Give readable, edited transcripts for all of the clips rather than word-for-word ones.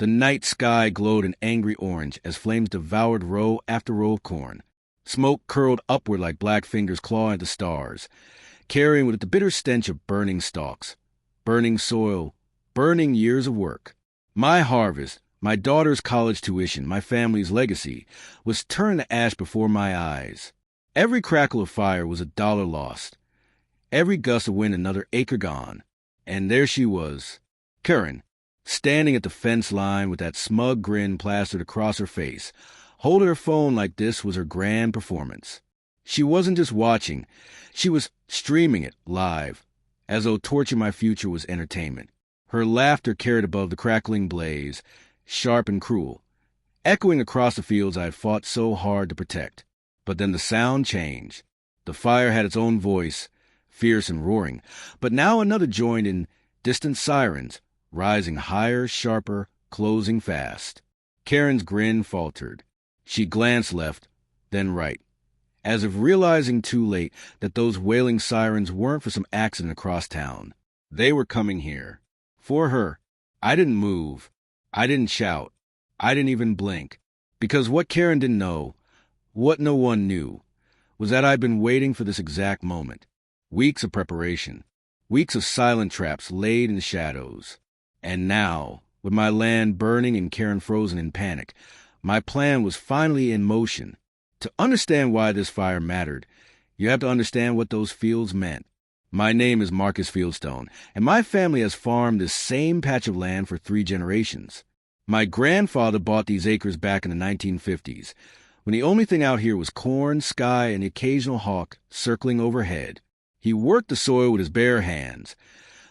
The night sky glowed an angry orange as flames devoured row after row of corn. Smoke curled upward like black fingers clawing at the stars, carrying with it the bitter stench of burning stalks, burning soil, burning years of work. My harvest, my daughter's college tuition, my family's legacy, was turned to ash before my eyes. Every crackle of fire was $1 lost. Every gust of wind another acre gone. And there she was, Karen, standing at the fence line with that smug grin plastered across her face, holding her phone like this was her grand performance. She wasn't just watching, she was streaming it live, as though torching my future was entertainment. Her laughter carried above the crackling blaze, sharp and cruel, echoing across the fields I had fought so hard to protect. But then the sound changed. The fire had its own voice, fierce and roaring, but now another joined in, distant sirens, rising higher, sharper, closing fast. Karen's grin faltered. She glanced left, then right, as if realizing too late that those wailing sirens weren't for some accident across town. They were coming here. For her. I didn't move. I didn't shout. I didn't even blink. Because what Karen didn't know, what no one knew, was that I'd been waiting for this exact moment. Weeks of preparation. Weeks of silent traps laid in the shadows. And now, with my land burning and Karen frozen in panic, my plan was finally in motion. To understand why this fire mattered, you have to understand what those fields meant. My name is Marcus Fieldstone, and my family has farmed this same patch of land for 3 generations. My grandfather bought these acres back in the 1950s, when the only thing out here was corn, sky, and the occasional hawk circling overhead. He worked the soil with his bare hands,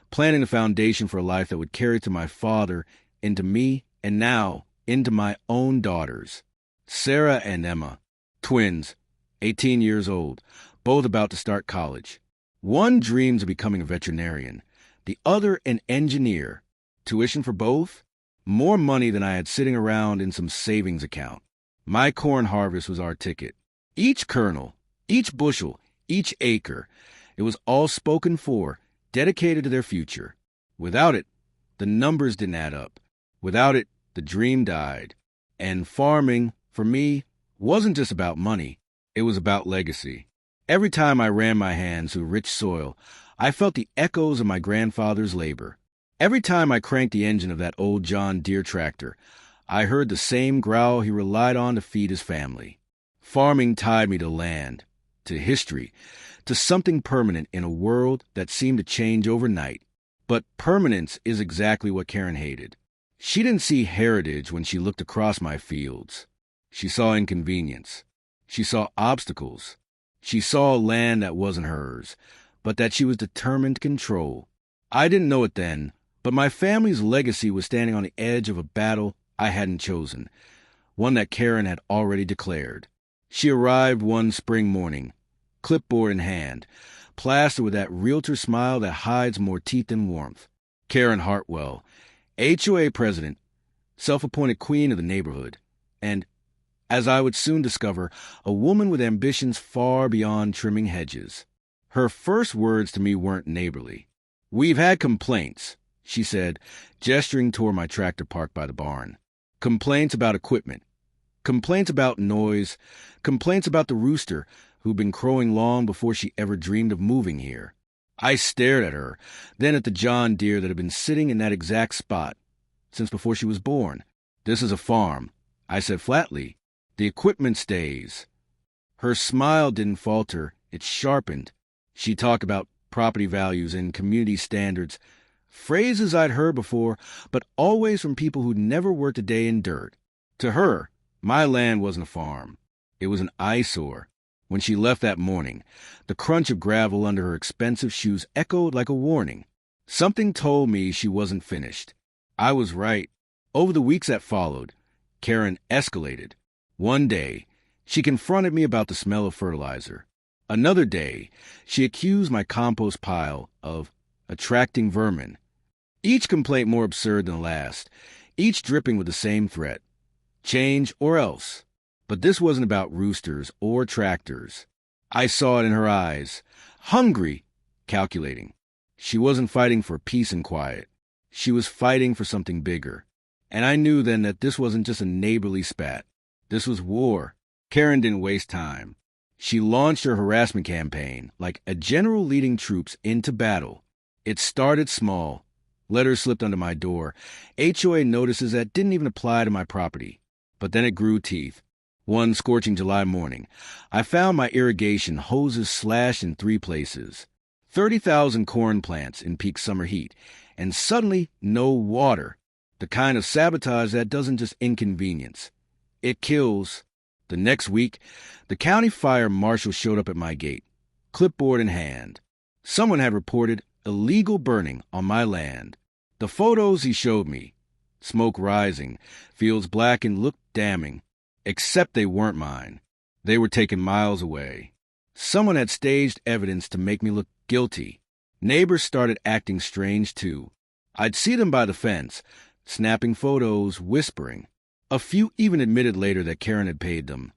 planting the foundation for a life that would carry to my father, into me, and now into my own daughters. Sarah and Emma, twins, 18 years old, both about to start college. One dreams of becoming a veterinarian, the other an engineer. Tuition for both? More money than I had sitting around in some savings account. My corn harvest was our ticket. Each kernel, each bushel, each acre, it was all spoken for, dedicated to their future. Without it, the numbers didn't add up. Without it, the dream died. And farming, for me, wasn't just about money. It was about legacy. Every time I ran my hands through rich soil, I felt the echoes of my grandfather's labor. Every time I cranked the engine of that old John Deere tractor, I heard the same growl he relied on to feed his family. Farming tied me to land, to history, to something permanent in a world that seemed to change overnight. But permanence is exactly what Karen hated. She didn't see heritage when she looked across my fields. She saw inconvenience. She saw obstacles. She saw a land that wasn't hers, but that she was determined to control. I didn't know it then, but my family's legacy was standing on the edge of a battle I hadn't chosen, one that Karen had already declared. She arrived one spring morning, clipboard in hand, plastered with that realtor smile that hides more teeth than warmth. Karen Hartwell, HOA president, self-appointed queen of the neighborhood, and, as I would soon discover, a woman with ambitions far beyond trimming hedges. Her first words to me weren't neighborly. "We've had complaints," she said, gesturing toward my tractor parked by the barn. Complaints about equipment. Complaints about noise. Complaints about the rooster, who'd been crowing long before she ever dreamed of moving here. I stared at her, then at the John Deere that had been sitting in that exact spot since before she was born. "This is a farm," I said flatly. "The equipment stays." Her smile didn't falter, it sharpened. She talked about property values and community standards, phrases I'd heard before, but always from people who'd never worked a day in dirt. To her, my land wasn't a farm. It was an eyesore. When she left that morning, the crunch of gravel under her expensive shoes echoed like a warning. Something told me she wasn't finished. I was right. Over the weeks that followed, Karen escalated. One day, she confronted me about the smell of fertilizer. Another day, she accused my compost pile of attracting vermin. Each complaint more absurd than the last, each dripping with the same threat. Change or else. But this wasn't about roosters or tractors. I saw it in her eyes. Hungry, calculating. She wasn't fighting for peace and quiet. She was fighting for something bigger. And I knew then that this wasn't just a neighborly spat. This was war. Karen didn't waste time. She launched her harassment campaign like a general leading troops into battle. It started small. Letters slipped under my door. HOA notices that didn't even apply to my property. But then it grew teeth. One scorching July morning, I found my irrigation hoses slashed in 3 places. 30,000 corn plants in peak summer heat. And suddenly, no water. The kind of sabotage that doesn't just inconvenience. It kills. The next week, the county fire marshal showed up at my gate, clipboard in hand. Someone had reported illegal burning on my land. The photos he showed me, smoke rising, fields blackened, looked damning, except they weren't mine. They were taken miles away. Someone had staged evidence to make me look guilty. Neighbors started acting strange, too. I'd see them by the fence, snapping photos, whispering. A few even admitted later that Karen had paid them.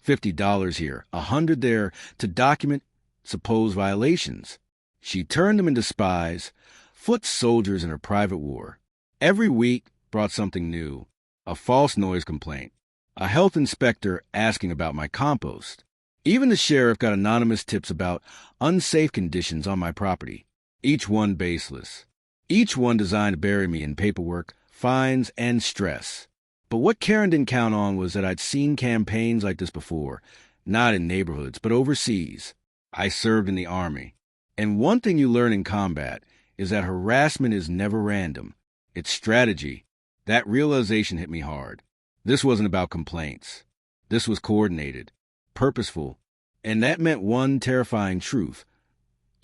$50 here, $100 there, to document supposed violations. She turned them into spies, foot soldiers in her private war. Every week brought something new. A false noise complaint. A health inspector asking about my compost. Even the sheriff got anonymous tips about unsafe conditions on my property. Each one baseless. Each one designed to bury me in paperwork, fines, and stress. But what Karen didn't count on was that I'd seen campaigns like this before, not in neighborhoods, but overseas. I served in the Army. And one thing you learn in combat is that harassment is never random. It's strategy. That realization hit me hard. This wasn't about complaints. This was coordinated, purposeful, and that meant one terrifying truth.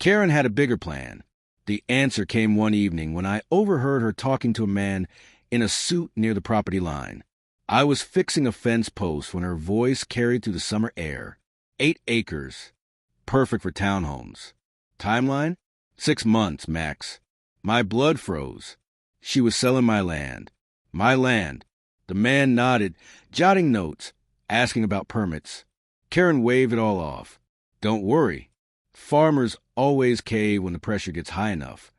Karen had a bigger plan. The answer came one evening when I overheard her talking to a man in a suit near the property line. I was fixing a fence post when her voice carried through the summer air. 8 acres. Perfect for townhomes. Timeline? 6 months, max. My blood froze. She was selling my land. My land. The man nodded, jotting notes, asking about permits. Karen waved it all off. Don't worry. Farmers always cave when the pressure gets high enough.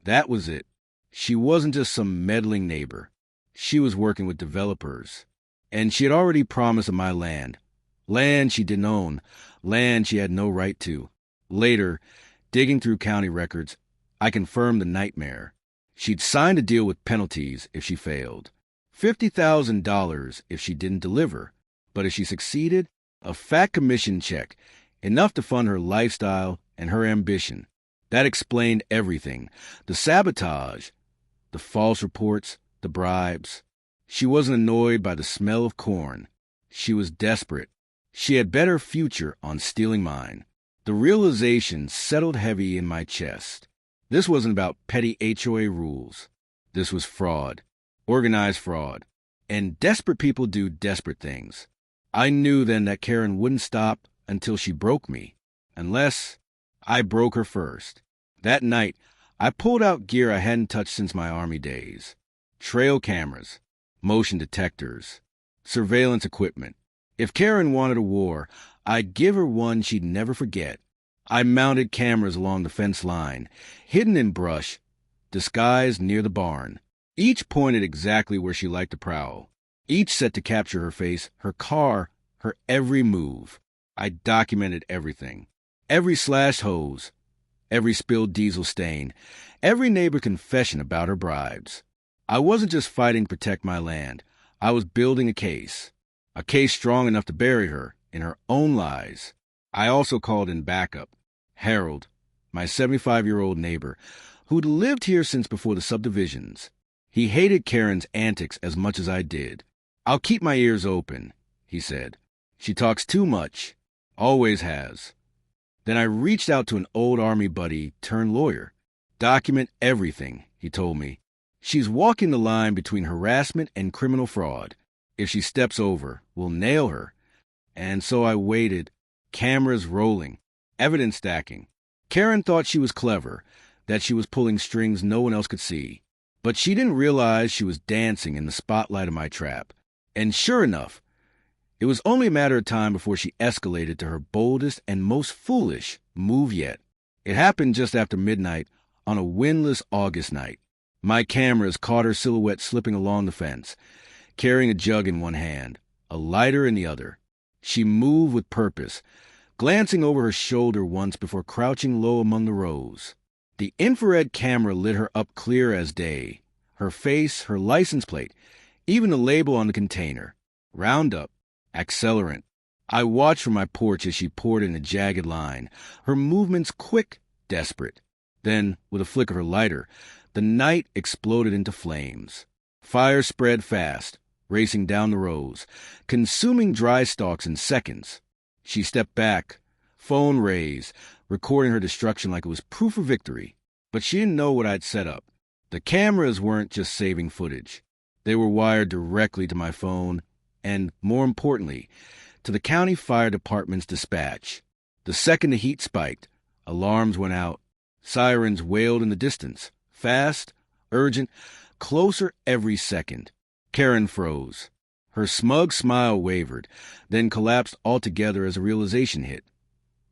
That was it. She wasn't just some meddling neighbor. She was working with developers. And she had already promised of my land. Land she didn't own. Land she had no right to. Later, digging through county records, I confirmed the nightmare. She'd signed a deal with penalties if she failed. $50,000 if she didn't deliver. But if she succeeded, a fat commission check, enough to fund her lifestyle and her ambition. That explained everything. The sabotage, the false reports, the bribes. She wasn't annoyed by the smell of corn. She was desperate. She had bet her future on stealing mine. The realization settled heavy in my chest. This wasn't about petty HOA rules. This was fraud. Organized fraud. And desperate people do desperate things. I knew then that Karen wouldn't stop until she broke me. Unless I broke her first. That night, I pulled out gear I hadn't touched since my Army days. Trail cameras, motion detectors, surveillance equipment. If Karen wanted a war, I'd give her one she'd never forget. I mounted cameras along the fence line, hidden in brush, disguised near the barn. Each pointed exactly where she liked to prowl. Each set to capture her face, her car, her every move. I documented everything. Every slashed hose, every spilled diesel stain, every neighbor confession about her bribes. I wasn't just fighting to protect my land. I was building a case strong enough to bury her in her own lies. I also called in backup. Harold, my 75-year-old neighbor, who'd lived here since before the subdivisions. He hated Karen's antics as much as I did. I'll keep my ears open, he said. She talks too much. Always has. Then I reached out to an old Army buddy turned lawyer. Document everything, he told me. She's walking the line between harassment and criminal fraud. If she steps over, we'll nail her. And so I waited, cameras rolling, evidence stacking. Karen thought she was clever, that she was pulling strings no one else could see. But she didn't realize she was dancing in the spotlight of my trap. And sure enough, it was only a matter of time before she escalated to her boldest and most foolish move yet. It happened just after midnight on a windless August night. My cameras caught her silhouette slipping along the fence, carrying a jug in one hand, a lighter in the other. She moved with purpose, glancing over her shoulder once before crouching low among the rows. The infrared camera lit her up clear as day. Her face, her license plate, even the label on the container. Roundup, accelerant. I watched from my porch as she poured in a jagged line, her movements quick, desperate. Then, with a flick of her lighter, the night exploded into flames. Fire spread fast, racing down the rows, consuming dry stalks in seconds. She stepped back, phone raised, recording her destruction like it was proof of victory. But she didn't know what I'd set up. The cameras weren't just saving footage. They were wired directly to my phone and, more importantly, to the county fire department's dispatch. The second the heat spiked, alarms went out. Sirens wailed in the distance, fast, urgent, closer every second. Karen froze. Her smug smile wavered, then collapsed altogether as a realization hit.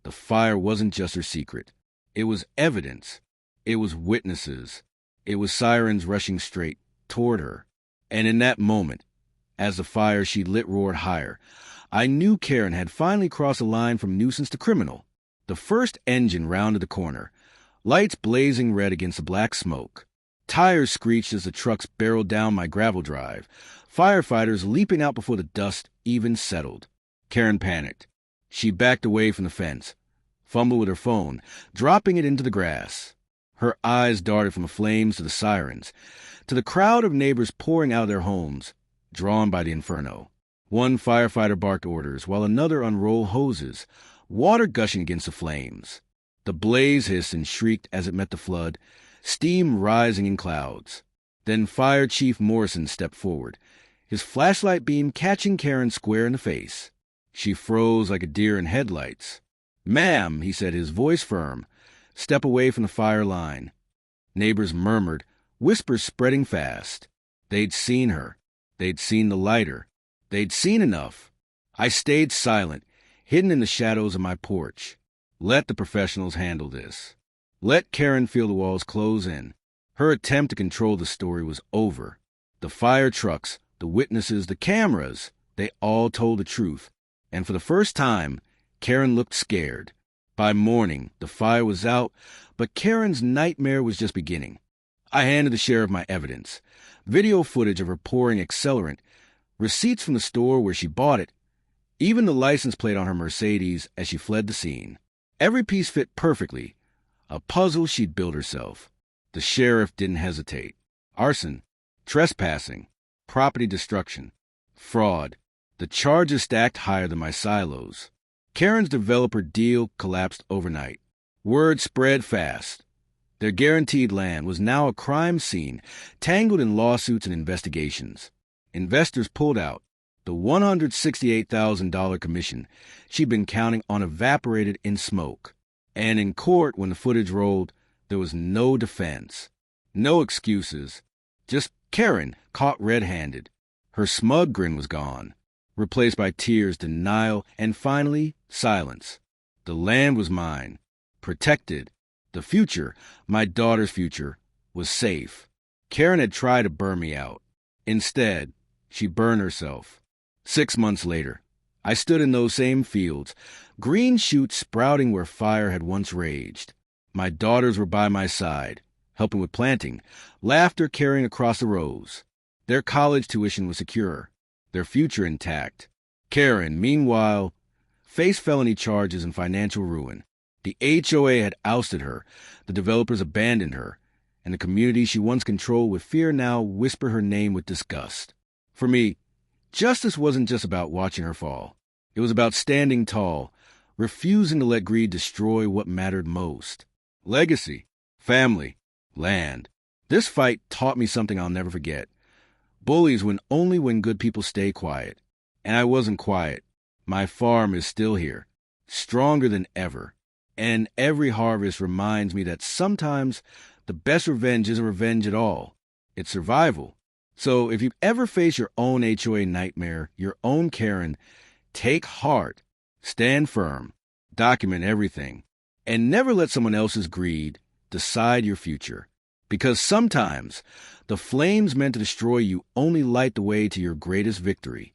The fire wasn't just her secret. It was evidence. It was witnesses. It was sirens rushing straight toward her. And in that moment, as the fire she lit roared higher, I knew Karen had finally crossed a line from nuisance to criminal. The first engine rounded the corner, lights blazing red against the black smoke. Tires screeched as the trucks barreled down my gravel drive, firefighters leaping out before the dust even settled. Karen panicked. She backed away from the fence, fumbled with her phone, dropping it into the grass. Her eyes darted from the flames to the sirens, to the crowd of neighbors pouring out of their homes, drawn by the inferno. One firefighter barked orders, while another unrolled hoses, water gushing against the flames. The blaze hissed and shrieked as it met the flood, steam rising in clouds. Then Fire Chief Morrison stepped forward, his flashlight beam catching Karen square in the face. She froze like a deer in headlights. "Ma'am," he said, his voice firm, "step away from the fire line." Neighbors murmured, whispers spreading fast. They'd seen her. They'd seen the lighter. They'd seen enough. I stayed silent, hidden in the shadows of my porch. Let the professionals handle this. Let Karen feel the walls close in. Her attempt to control the story was over. The fire trucks, the witnesses, the cameras, they all told the truth. And for the first time, Karen looked scared. By morning, the fire was out, but Karen's nightmare was just beginning. I handed the sheriff my evidence, video footage of her pouring accelerant, receipts from the store where she bought it, even the license plate on her Mercedes as she fled the scene. Every piece fit perfectly, a puzzle she'd built herself. The sheriff didn't hesitate. Arson, trespassing, property destruction, fraud. The charges stacked higher than my silos. Karen's developer deal collapsed overnight. Word spread fast. Their guaranteed land was now a crime scene, tangled in lawsuits and investigations. Investors pulled out. The $168,000 commission she'd been counting on evaporated in smoke. And in court, when the footage rolled, there was no defense. No excuses. Just Karen caught red-handed. Her smug grin was gone, replaced by tears, denial, and finally, silence. The land was mine, protected. The future, my daughter's future, was safe. Karen had tried to burn me out. Instead, she burned herself. 6 months later, I stood in those same fields, green shoots sprouting where fire had once raged. My daughters were by my side, helping with planting, laughter carrying across the rows. Their college tuition was secure, their future intact. Karen, meanwhile, faced felony charges and financial ruin. The HOA had ousted her, the developers abandoned her, and the community she once controlled with fear now whispered her name with disgust. For me, justice wasn't just about watching her fall. It was about standing tall, refusing to let greed destroy what mattered most. Legacy, family, land. This fight taught me something I'll never forget. Bullies win only when good people stay quiet. And I wasn't quiet. My farm is still here, stronger than ever. And every harvest reminds me that sometimes the best revenge isn't revenge at all. It's survival. So if you ever face your own HOA nightmare, your own Karen, take heart, stand firm, document everything, and never let someone else's greed decide your future. Because sometimes the flames meant to destroy you only light the way to your greatest victory.